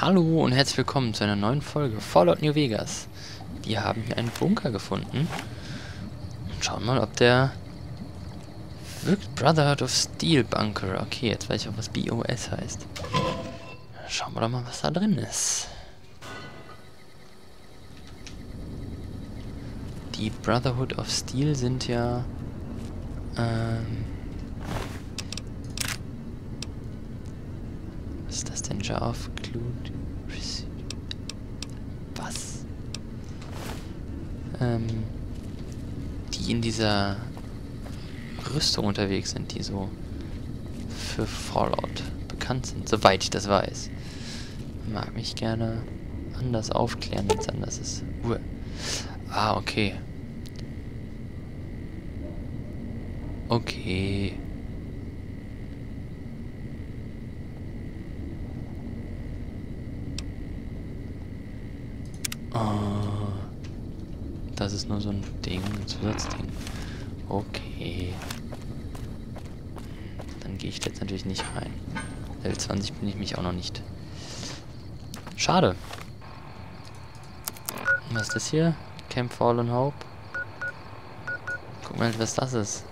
Hallo und herzlich willkommen zu einer neuen Folge Fallout New Vegas. Wir haben hier einen Bunker gefunden. Und schauen mal, ob der wirkt. Brotherhood of Steel Bunker. Okay, jetzt weiß ich auch, was BOS heißt. Schauen wir doch mal, was da drin ist. Die Brotherhood of Steel sind ja... was ist das denn? Jar of Clued? Was? Die in dieser Rüstung unterwegs sind, die so für Fallout bekannt sind, soweit ich das weiß. Mag mich gerne anders aufklären, wenn es anders ist. Ah, okay. Okay. Oh. Das ist nur so ein Ding, ein Zusatzding. Okay. Dann gehe ich jetzt natürlich nicht rein. Level 20 bin ich mich auch noch nicht. Schade. Was ist das hier? Camp Forlon Hope. Guck mal, was das ist.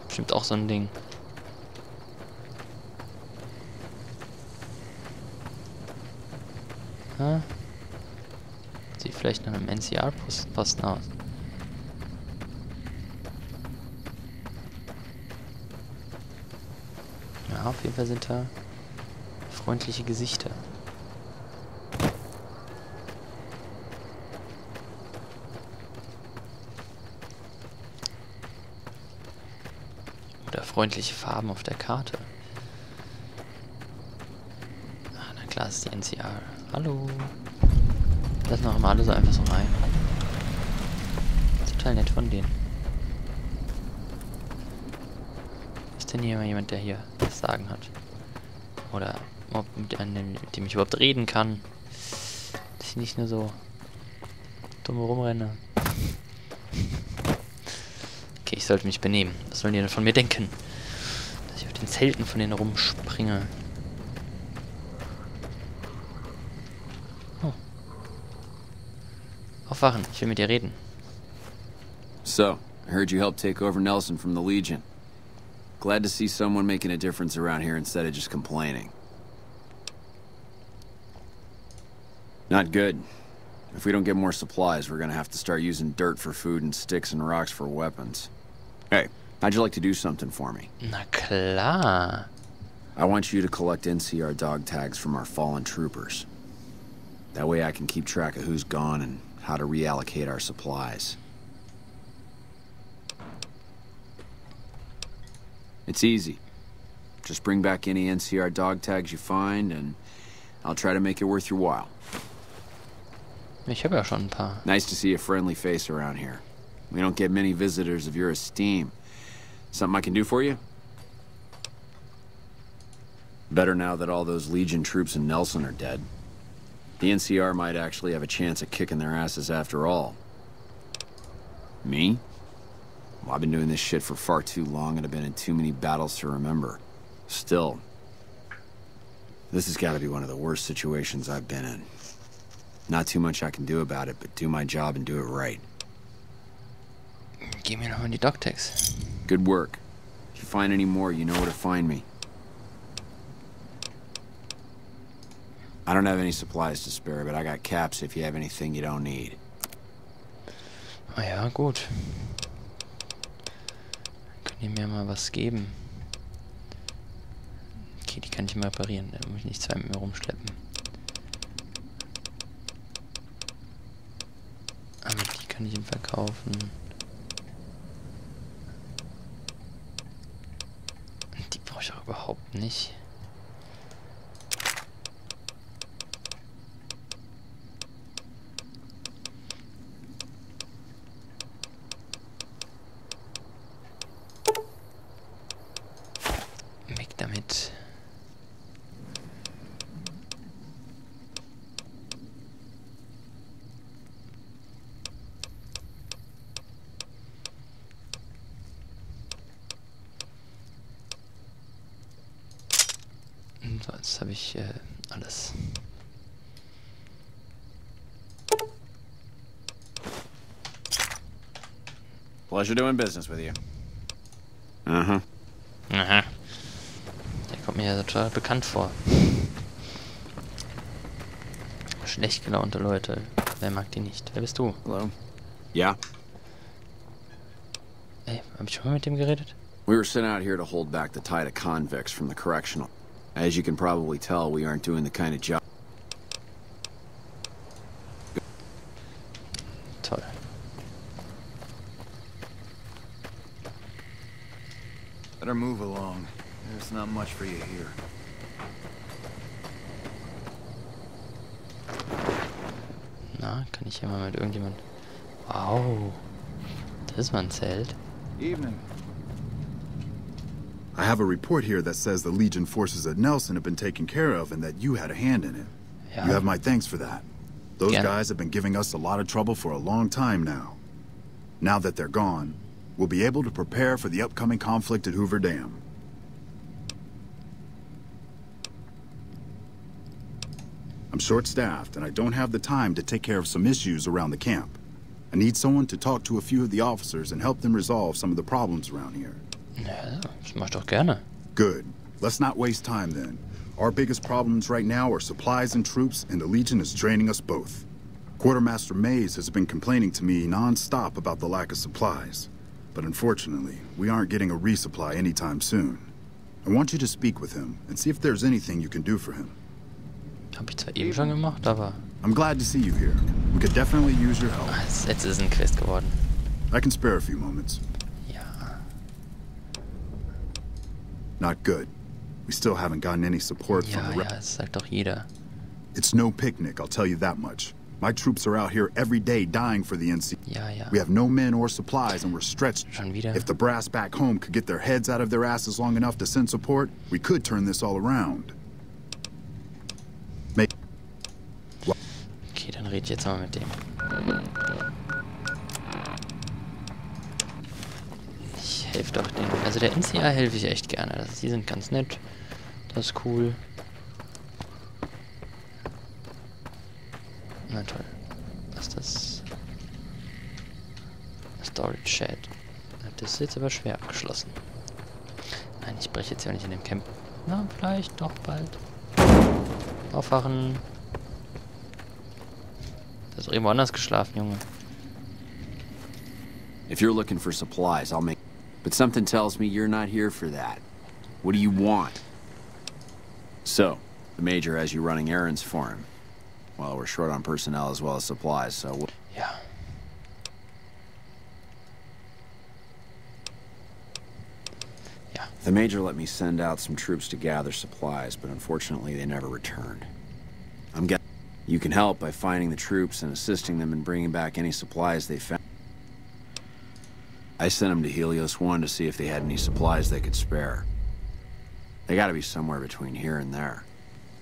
Bestimmt auch so ein Ding. Ha? Sieht vielleicht nach einem NCR-Posten aus. Ja, auf jeden Fall sind da freundliche Gesichter. Oder freundliche Farben auf der Karte. Ah, na klar, ist die NCR. Hallo. Lassen auch immer alle so einfach so rein. Total nett von denen. Ist denn hier mal jemand, der hier was sagen hat? Oder mit dem ich überhaupt reden kann? Dass ich nicht nur so dumm rumrenne. Okay, ich sollte mich benehmen. Was sollen die denn von mir denken? Dass ich auf den Zelten von denen rumspringe. Oh. Aufwachen, ich will mit dir reden. So, I heard you helped take over Nelson from the Legion. Glad to see someone making a difference around here instead of just complaining. Not good. If we don't get more supplies, we're gonna have to start using dirt for food and sticks and rocks for weapons. Hey, how'd you like to do something for me? Na klar. I want you to collect NCR dog tags from our fallen troopers. That way I can keep track of who's gone and how to reallocate our supplies. It's easy. Just bring back any NCR dog tags you find, and I'll try to make it worth your while. Ich habe ja schon ein paar. Nice to see a friendly face around here. We don't get many visitors of your esteem. Something I can do for you? Better now that all those Legion troops in Nelson are dead. The NCR might actually have a chance at kicking their asses after all. Me? Well, I've been doing this shit for far too long and I've been in too many battles to remember. Still, this has got to be one of the worst situations I've been in. Not too much I can do about it, but do my job and do it right. Gib mir nochmal die Dog-Tags. Good work. If you find any more, you know where to find me. I don't have any supplies to spare, but I got caps if you have anything you don't need. Ah ja, gut. Könnt ihr mir mal was geben? Okay, die kann ich mal reparieren. Da muss ich nicht zwei mit mir rumschleppen. Aber die kann ich ihm verkaufen. Die brauche ich auch überhaupt nicht. Weg damit. So, jetzt habe ich alles. Pleasure doing business with you. Aha. Aha. Der kommt mir ja total bekannt vor. Schlecht gelaunte Leute. Wer mag die nicht? Wer bist du? Hello. Yeah? Ey, hab ich schon mal mit dem geredet? We were sent out here to hold back the tide of convicts from the correctional. As you can probably tell, we aren't doing the kind of job... Toll. Better move along. There's not much for you here. Na, kann ich hier mal mit irgendjemand... Wow. Das ist mal ein Zelt. Evening. I have a report here that says the Legion forces at Nelson have been taken care of and that you had a hand in it. Ja. You have my thanks for that. Those Gerne. guys have been giving us a lot of trouble for a long time now. Now that they're gone, we'll be able to prepare for the upcoming conflict at Hoover Dam. I'm short-staffed, and I don't have the time to take care of some issues around the camp. I need someone to talk to a few of the officers and help them resolve some of the problems around here. Ja, das mach ich doch gerne. Good. Let's not waste time then. Our biggest problems right now are supplies and troops, and the Legion is draining us both. Quartermaster Mays has been complaining to me non-stop about the lack of supplies. But unfortunately, we aren't getting a resupply anytime soon. I want you to speak with him and see if there's anything you can do for him. Hab ich zwar eben schon gemacht, aber... I'm glad to see you here. We could definitely use your help. Jetzt ist es ein Quest geworden. I can spare a few moments. Ja. Not good. We still haven't gotten any support from Ja, the... ja, das sagt doch jeder. It's no picnic, I'll tell you that much. My troops are out here every day dying for the NC. Ja, ja. We have no men or supplies and we're stretched. Schon wieder. If the brass back home could get their heads out of their asses long enough to send support, we could turn this all around. Okay, dann red ich jetzt mal mit dem. Ich helfe doch denen. Also der NCA helfe ich echt gerne. Die sind ganz nett. Das ist cool. Na toll. Was ist das? Storage Shed. Das ist jetzt aber schwer abgeschlossen. Nein, ich breche jetzt ja nicht in dem Camp. Na, vielleicht doch bald. Aufwachen. Du hast doch irgendwo anders geschlafen, Junge. If you're looking for supplies, I'll make... But something tells me you're not here for that. What do you want? So, the Major has you running errands for him. Well, we're short on personnel as well as supplies, so... Ja. Ja. The Major let me send out some troops to gather supplies, but unfortunately they never returned. I'm guessing you can help by finding the troops and assisting them in bringing back any supplies they found. I sent them to Helios 1 to see if they had any supplies they could spare. They gotta be somewhere between here and there.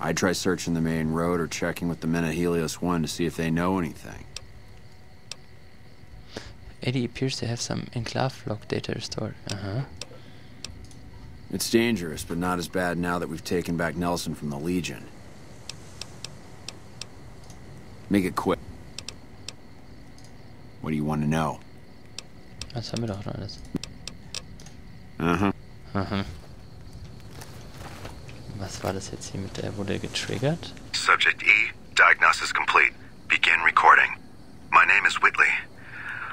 I'd try searching the main road or checking with the men at Helios 1 to see if they know anything. Eddie appears to have some enclave log data restored. Uh-huh. It's dangerous, but not as bad now that we've taken back Nelson from the Legion. Make it quick. What do you want to know? Das haben wir doch alles. Uh-huh. Aha. Was war das jetzt hier mit der, wurde getriggert? Subject E, diagnosis complete. Begin recording. My name is Whitley.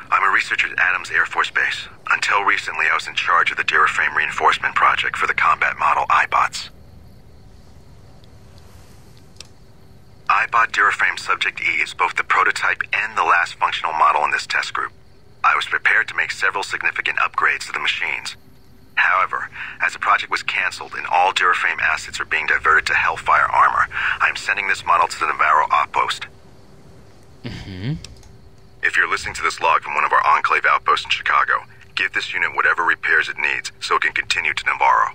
I'm a researcher at Adams Air Force Base. Until recently, I was in charge of the Duraframe reinforcement project for the combat model iBots. iBot Duraframe Subject E is both the prototype and the last functional model in this test group. I was prepared to make several significant upgrades to the machines. However, as the project was cancelled and all Duraframe assets are being diverted to Hellfire armor, I am sending this model to the Navarro outpost. If you're listening to this log from one of our Enclave outposts in Chicago, give this unit whatever repairs it needs so it can continue to Navarro.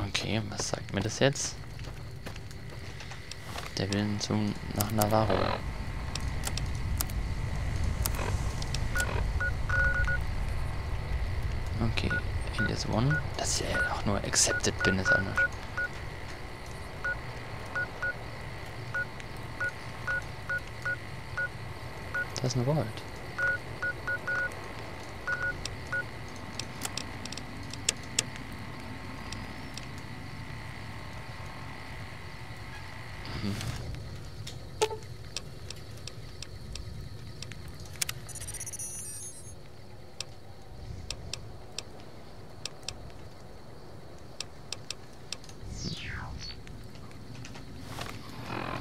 Okay, was sagt mir das jetzt? Der will nach Navarro. Okay, Elias Phase 1. Dass ich ja auch nur accepted bin, ist anders. Das ist eine Vault.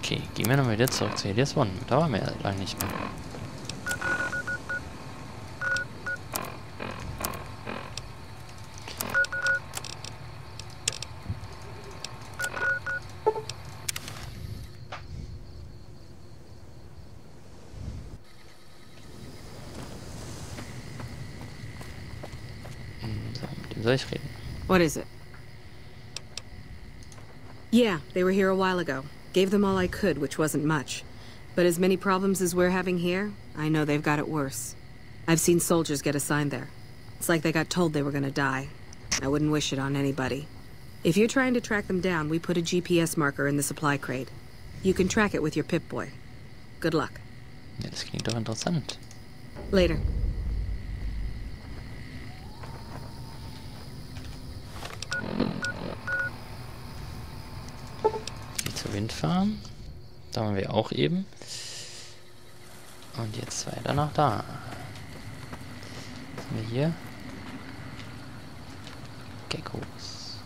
Okay, gehen wir nochmal wieder zurück zu Helios One. Da waren wir ja lange nicht mehr. So, mit dem soll ich reden. What is it? Yeah, they were here a while ago. Gave them all I could, which wasn't much. But as many problems as we're having here, I know they've got it worse. I've seen soldiers get assigned there. It's like they got told they were gonna die. I wouldn't wish it on anybody. If you're trying to track them down, we put a GPS marker in the supply crate. You can track it with your Pip-Boy. Good luck. Ja, das klingt doch interessant. Later. Zur Windfarm. Da waren wir auch eben. Und jetzt weiter nach da. Was haben wir hier? Geckos.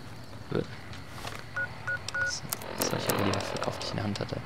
Das soll ich aber lieber verkauft, die ich in der Hand hatte.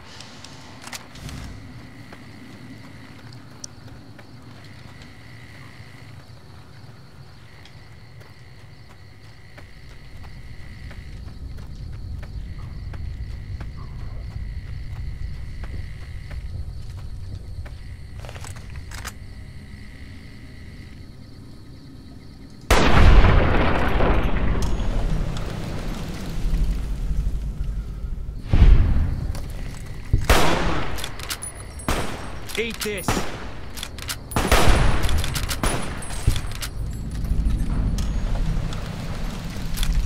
Eat this.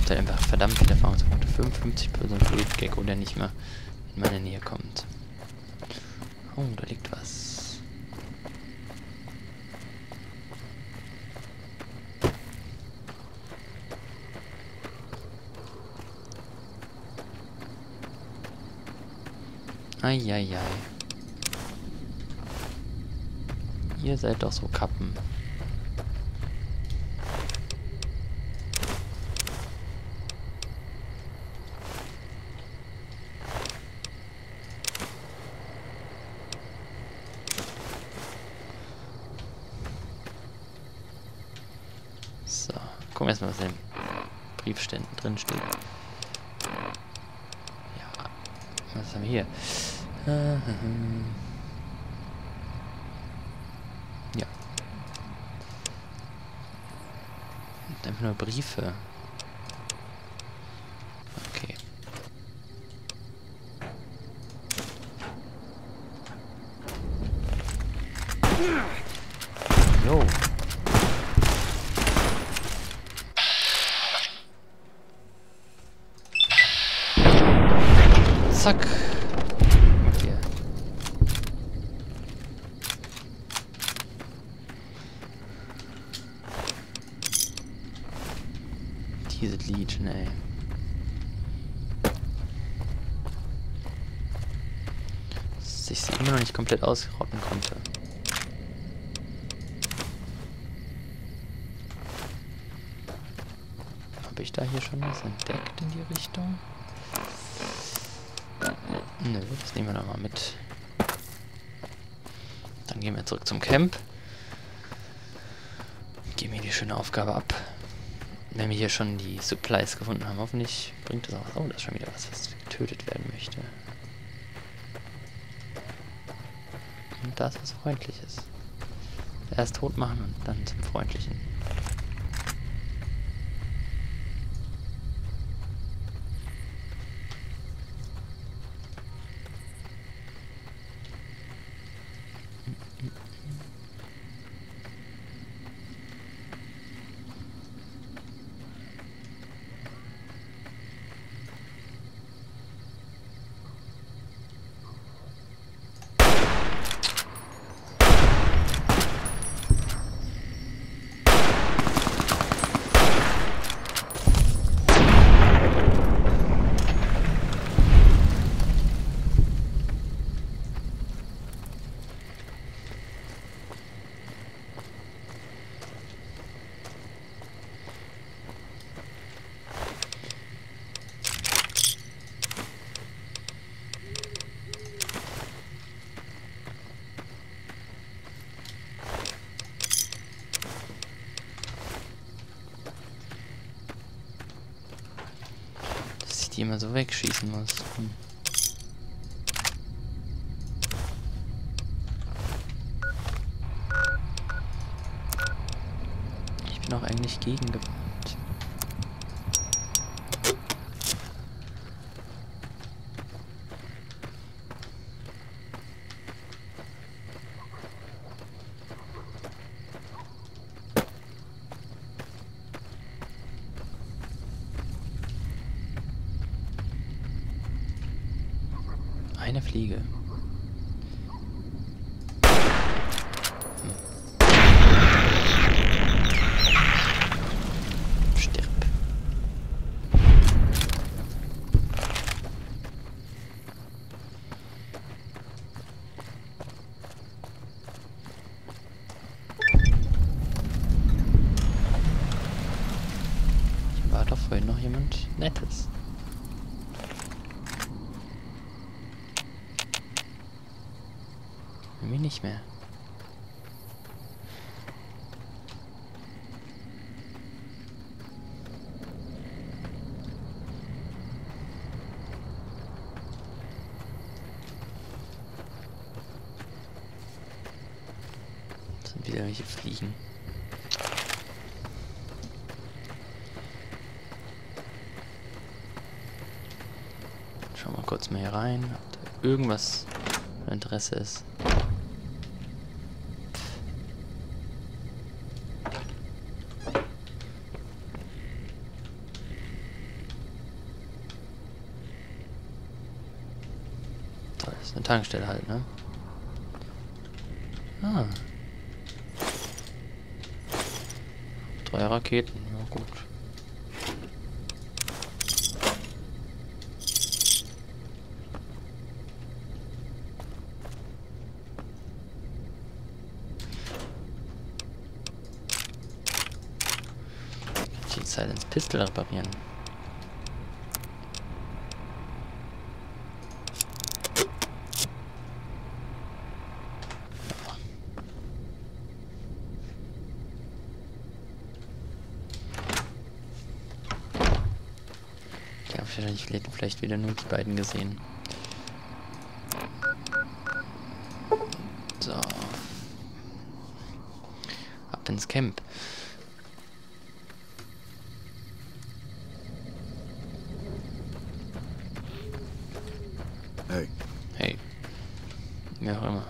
Da einfach verdammt viele Erfahrungspunkte. 55% Fluid Gecko, der nicht mehr in meine Nähe kommt. Oh, da liegt was. Eieiei. Ihr seid doch so Kappen. So, gucken wir erstmal, was in den Briefständen drin steht. Ja, was haben wir hier? Ja. Und einfach nur Briefe. Okay. Jo. Zack. Hier. Diese Legion, ey. Dass ich sie immer noch nicht komplett ausrotten konnte. Habe ich da hier schon was entdeckt in die Richtung? Nö, das nehmen wir noch mal mit. Dann gehen wir zurück zum Camp. Geben hier die schöne Aufgabe ab. Wenn wir hier schon die Supplies gefunden haben, hoffentlich bringt das auch was. Oh, das ist schon wieder was, was getötet werden möchte. Und da ist was Freundliches. Erst tot machen und dann zum Freundlichen. die immer so wegschießen muss. Ich bin auch eigentlich gegen Gewalt. Eine Fliege. Stirb. Hier war doch vorhin noch jemand Nettes. Irgendwie nicht mehr. Das sind wieder welche Fliegen. Schauen wir kurz mal hier rein, ob da irgendwas von Interesse ist. Das ist eine Tankstelle halt, ne? Ah. 3 Raketen, ja gut. Die Silence Pistol reparieren. Vielleicht wieder nur die beiden gesehen. So. Ab ins Camp. Hey. Hey. Wie auch immer.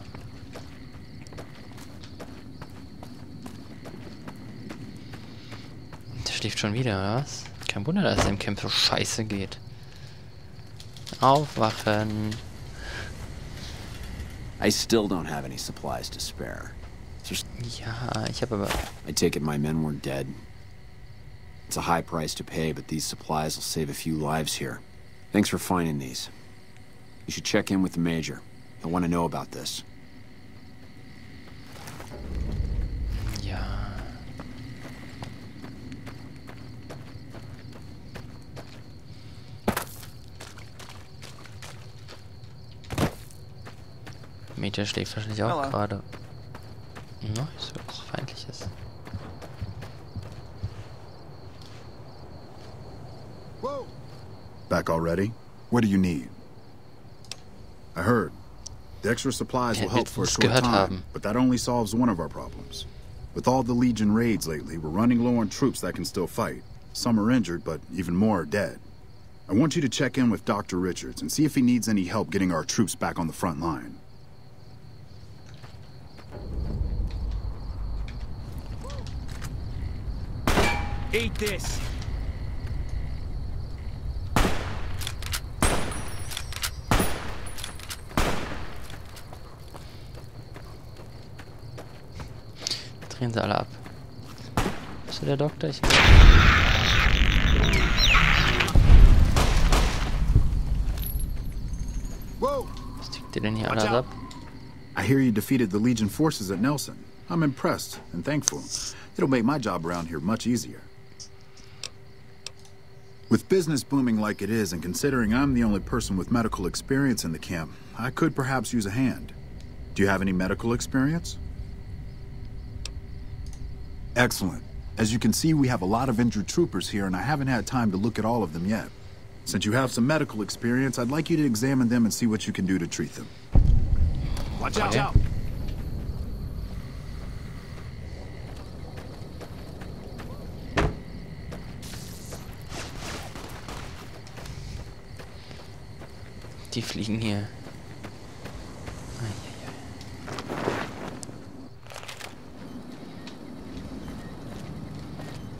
Der schläft schon wieder, oder was? Kein Wunder, dass es im Camp so scheiße geht. Aufwachen. I still don't have any supplies to spare. Ja, ich habe aber... I take it my men were dead. It's a high price to pay, but these supplies will save a few lives here. Thanks for finding these. You should check in with the Major. He'll want to know about this. Ja. Major schläft wahrscheinlich auch gerade. Nice, was Feindliches. Back already? What do you need? I heard. The extra supplies will help for a short time, but that only solves one of our problems. With all the Legion raids lately, we're running low on troops that can still fight. Some are injured, but even more are dead. I want you to check in with Dr. Richards and see if he needs any help getting our troops back on the front line. Eat this! Drehen sie alle ab. Bist du der Doktor? Ich... Was tickt ihr denn hier alles ab? I hear you defeated the Legion forces at Nelson. I'm impressed and thankful. It'll make my job around here much easier. With business booming like it is, and considering I'm the only person with medical experience in the camp, I could perhaps use a hand. Do you have any medical experience? Excellent. As you can see, we have a lot of injured troopers here, and I haven't had time to look at all of them yet. Since you have some medical experience, I'd like you to examine them and see what you can do to treat them. Watch out! Okay. Die fliegen hier.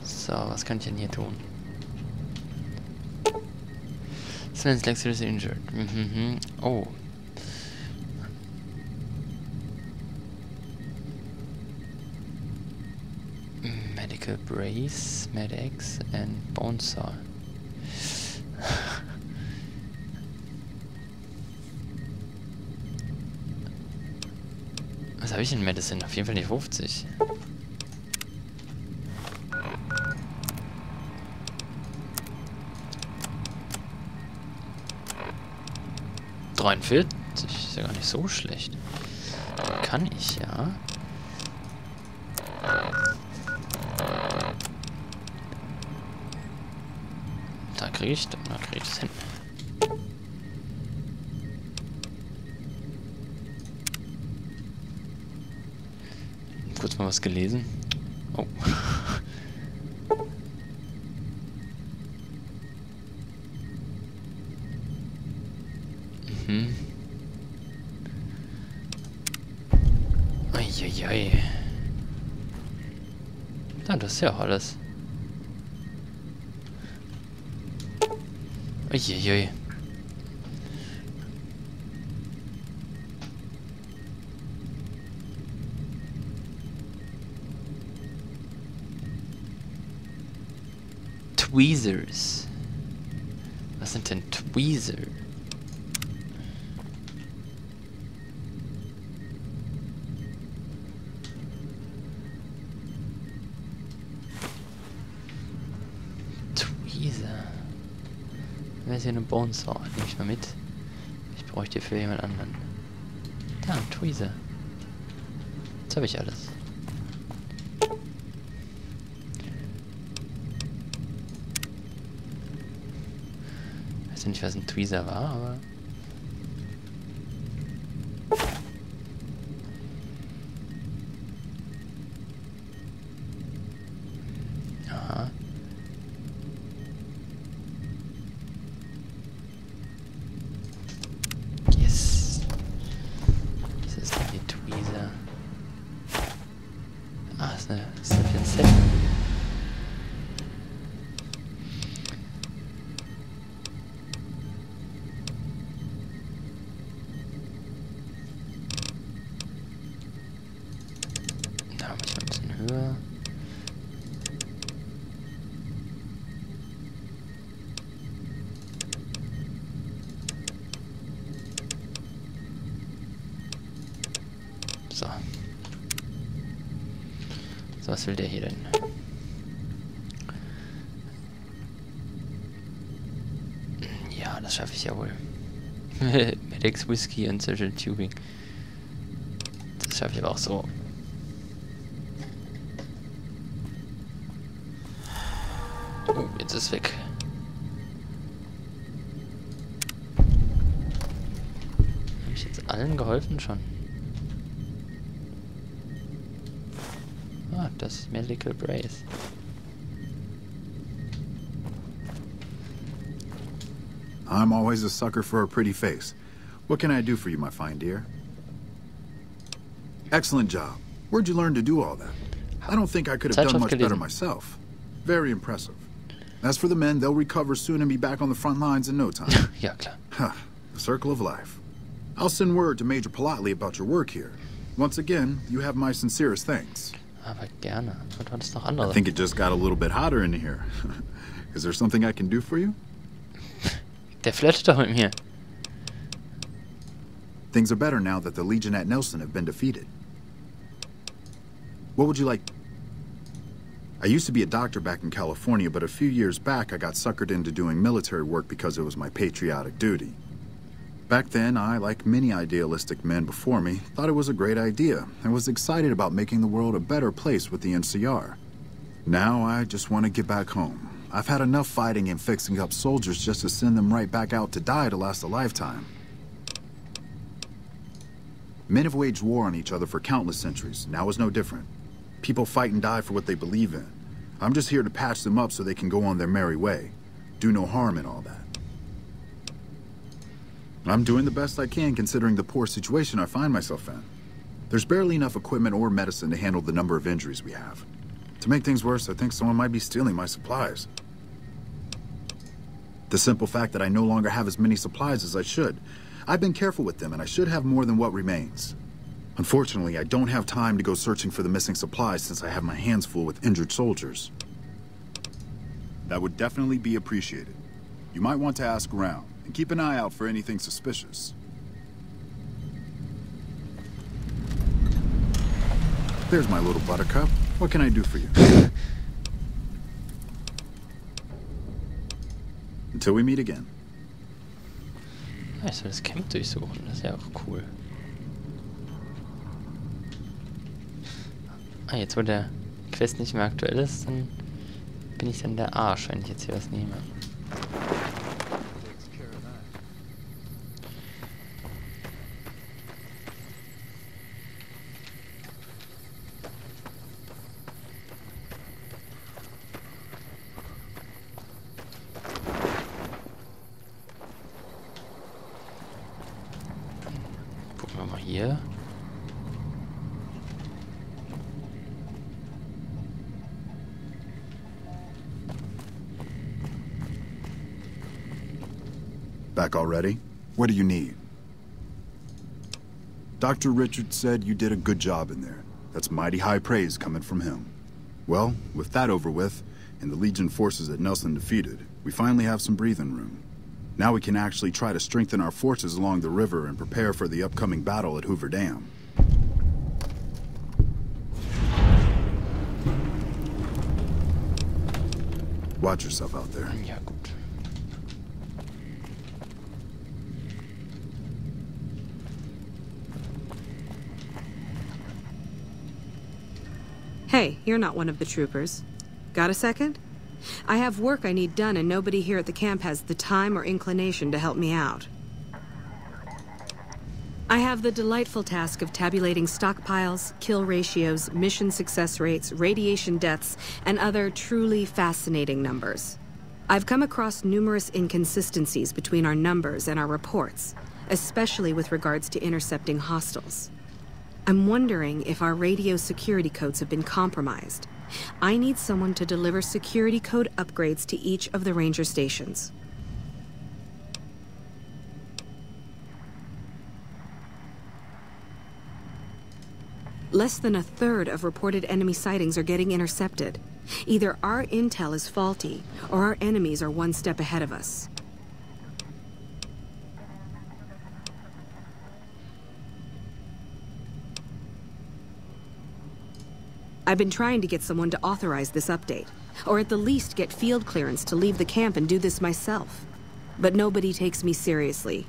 So, was kann ich denn hier tun? Sven's like seriously injured. Oh. Medical brace, medics and bone saw. Was habe ich in Medicine? Auf jeden Fall nicht 50. Ist ja gar nicht so schlecht. Kann ich, ja. Da kriege ich das hin. Kurz mal was gelesen. Oh. Eieiei. Ja, das ist ja auch alles. Eieiei. Tweezers. Was sind denn Tweezer? Wer ist hier eine Bone Saw? Nehme ich mal mit. Ich bräuchte für jemand anderen. Da, ein Tweezer. Jetzt habe ich alles. Ich weiß nicht, was ein Tweezer war, aber... Aha. Ist das für ein Set? Da muss ich mal ein bisschen höher. So. So, was will der hier denn? Ja, das schaffe ich ja wohl. Medics, Whisky und Social Tubing. Das schaffe ich aber auch so. Oh, jetzt ist es weg. Habe ich jetzt allen geholfen schon? Ah, das ist Medical Brace. I'm always a sucker for a pretty face. What can I do for you, my fine dear? Excellent job. Where'd you learn to do all that? I don't think I could have done much better myself. Very impressive. As for the men, they'll recover soon and be back on the front lines in no time. Ja, klar. Huh, the circle of life. I'll send word to Major Politely about your work here. Once again, you have my sincerest thanks. Aber gerne. Was war das noch andere? I think it just got a little bit hotter in here. Is there something I can do for you? Der flirtet doch mit mir. Things are better now that the Legion at Nelson have been defeated. What would you like? I used to be a doctor back in California, but a few years back I got suckered into doing military work because it was my patriotic duty. Back then, I, like many idealistic men before me, thought it was a great idea and was excited about making the world a better place with the NCR. Now I just want to get back home. I've had enough fighting and fixing up soldiers just to send them right back out to die to last a lifetime. Men have waged war on each other for countless centuries. Now is no different. People fight and die for what they believe in. I'm just here to patch them up so they can go on their merry way. Do no harm in all that. I'm doing the best I can considering the poor situation I find myself in. There's barely enough equipment or medicine to handle the number of injuries we have. To make things worse, I think someone might be stealing my supplies. The simple fact that I no longer have as many supplies as I should. I've been careful with them, and I should have more than what remains. Unfortunately, I don't have time to go searching for the missing supplies since I have my hands full with injured soldiers. That would definitely be appreciated. You might want to ask around, and keep an eye out for anything suspicious. There's my little buttercup. What can I do for you? Until we meet again. Ja, ich soll das Camp durchsuchen, das ist ja auch cool. Ah, jetzt wo der Quest nicht mehr aktuell ist, dann bin ich dann der Arsch, wenn ich jetzt hier was nehme. Gucken wir mal hier. Back already? What do you need? Dr. Richards said you did a good job in there. That's mighty high praise coming from him. Well, with that over with, and the Legion forces that Nelson defeated, we finally have some breathing room. Now we can actually try to strengthen our forces along the river and prepare for the upcoming battle at Hoover Dam. Watch yourself out there. Ja, gut. Hey, you're not one of the troopers. Got a second? I have work I need done, and nobody here at the camp has the time or inclination to help me out. I have the delightful task of tabulating stockpiles, kill ratios, mission success rates, radiation deaths, and other truly fascinating numbers. I've come across numerous inconsistencies between our numbers and our reports, especially with regards to intercepting hostiles. I'm wondering if our radio security codes have been compromised. I need someone to deliver security code upgrades to each of the ranger stations. Less than a third of reported enemy sightings are getting intercepted. Either our intel is faulty, or our enemies are one step ahead of us. I've been trying to get someone to authorize this update, or at the least get field clearance to leave the camp and do this myself. But nobody takes me seriously.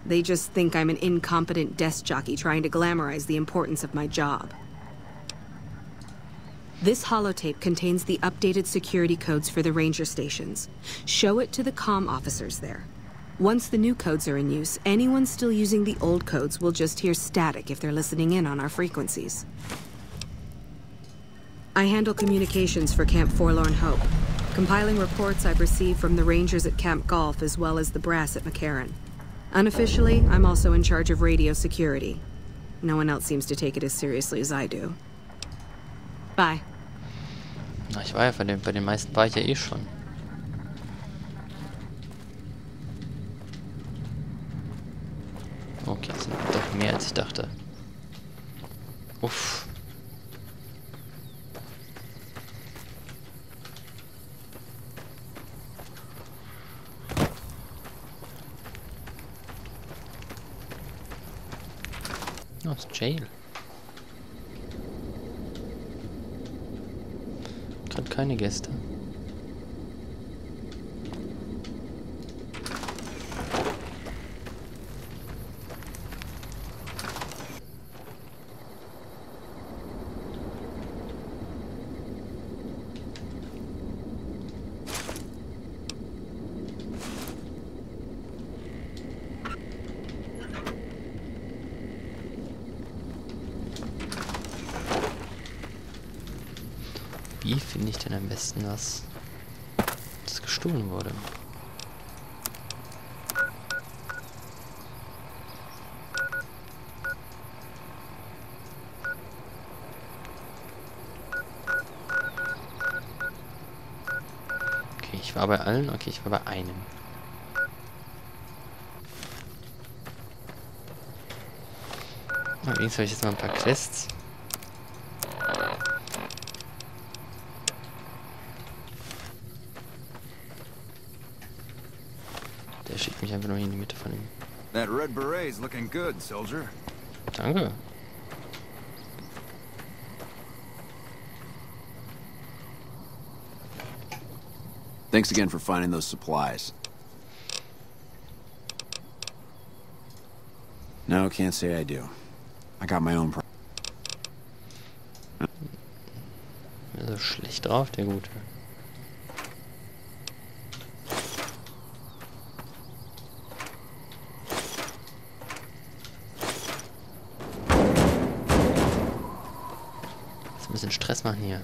They just think I'm an incompetent desk jockey trying to glamorize the importance of my job. This holotape contains the updated security codes for the ranger stations. Show it to the comm officers there. Once the new codes are in use, anyone still using the old codes will just hear static if they're listening in on our frequencies. I handle communications for Camp Forlorn Hope, compiling reports I've received from the Rangers at Camp Golf as well as the brass at McCarran. Unofficially, I'm also in charge of radio security. No one else seems to take it as seriously as I do. Bye. Na, ich war ja bei den meisten war ich ja eh schon. Okay, das sind doch mehr als ich dachte. Uff. Oh, das ist Jail. Gerade keine Gäste. Wie finde ich denn am besten was, das gestohlen wurde? Okay, ich war bei allen. Okay, ich war bei einem. Allerdings habe ich jetzt mal ein paar Quests. Der schickt mich einfach nur in die Mitte von ihm. That red beret's looking good, soldier. Danke. Thanks again for finding those supplies. No, can't say I do. I got my own problems. Also schlecht drauf, der Gute. Jetzt ein bisschen Stress machen hier.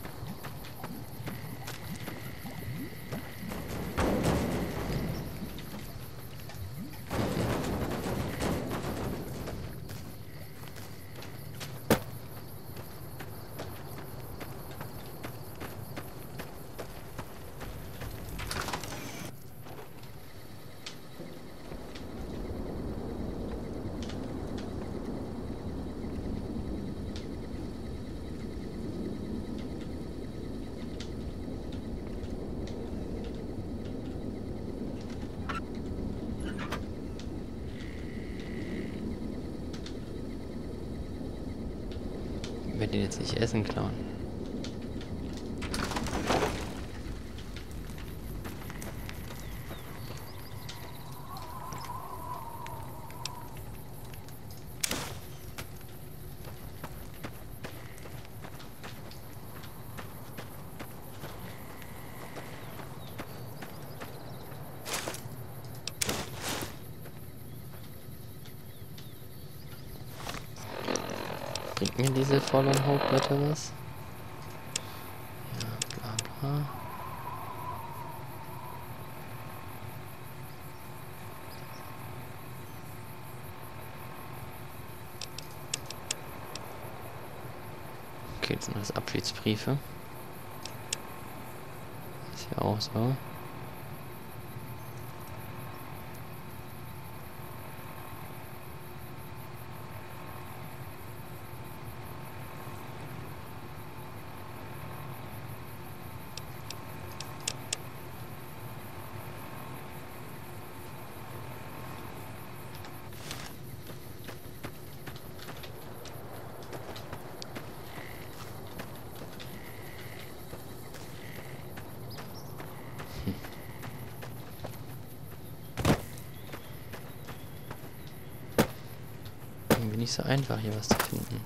Ich werde den jetzt nicht Essen klauen. Bringt mir diese Forlon Hope weiter was? Ja, bla bla. Okay, jetzt sind das Abschiedsbriefe. Ist ja auch so. Irgendwie nicht so einfach, hier was zu finden.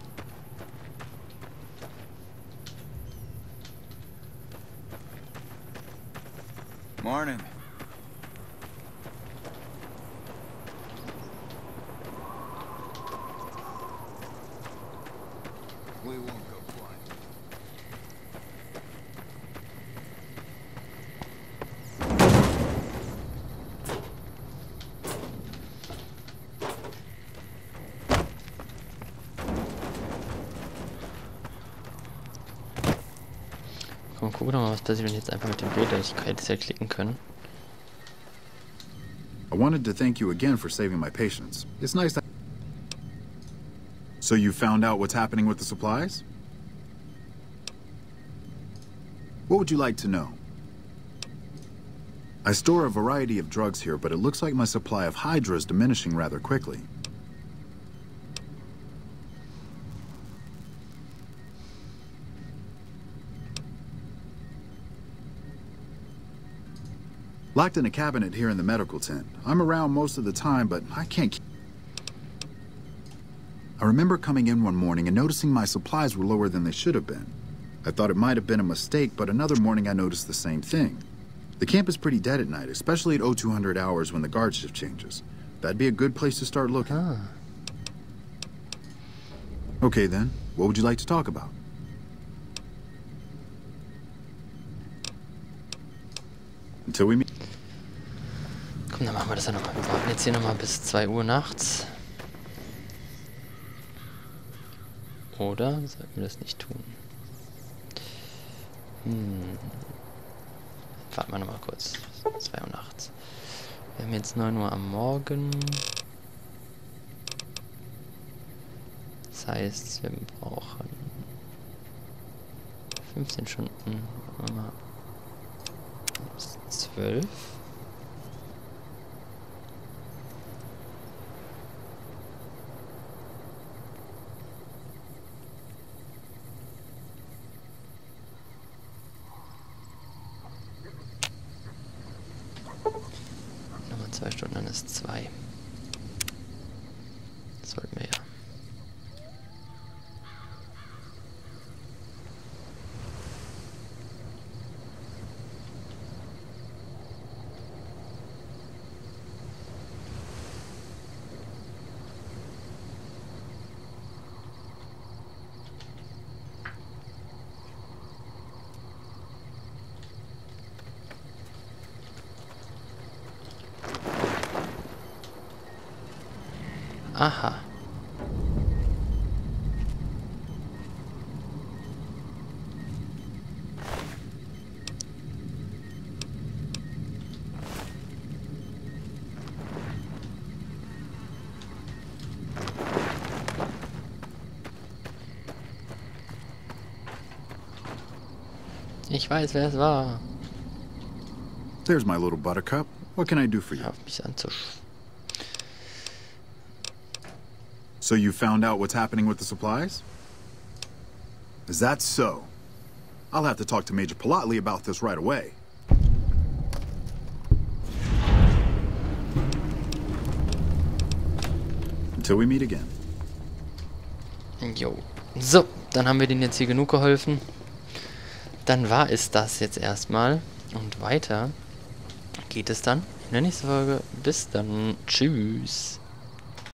Morning. We won't go blind. Komm, guck doch mal, was passiert, wenn ich jetzt einfach mit dem Bild, ich hätte es ja klicken können. I wanted to thank you again for saving my patients. It's nice to... So you found out what's happening with the supplies? What would you like to know? I store a variety of drugs here, but it looks like my supply of Hydra is diminishing rather quickly. Locked in a cabinet here in the medical tent. I'm around most of the time, but I can't keep... I remember coming in one morning and noticing my supplies were lower than they should have been. I thought it might have been a mistake, but another morning I noticed the same thing. The camp is pretty dead at night, especially at 0200 hours when the guard shift changes. That'd be a good place to start looking. Ah. Okay then, what would you like to talk about? Until we meet. Komm, dann machen wir das ja nochmal. Wir warten jetzt hier nochmal bis 2 Uhr nachts. Oder sollten wir das nicht tun? Warten wir nochmal kurz. 2 Uhr nachts. Wir haben jetzt 9 Uhr am Morgen. Das heißt, wir brauchen 15 Stunden. Mal 12. Nochmal 2 Stunden, dann ist 2. Das sollten wir ja. Aha. Ich weiß, wer es war. There's my little buttercup. What can I do for you? Hör auf mich anzusch... So you found out what's happening with the supplies? Is that so? I'll have to talk to Major Politely about this right away. Until we meet again. Jo. So, dann haben wir denen jetzt hier genug geholfen. Dann war es das jetzt erstmal. Und weiter geht es dann in der nächsten Folge. Bis dann. Tschüss.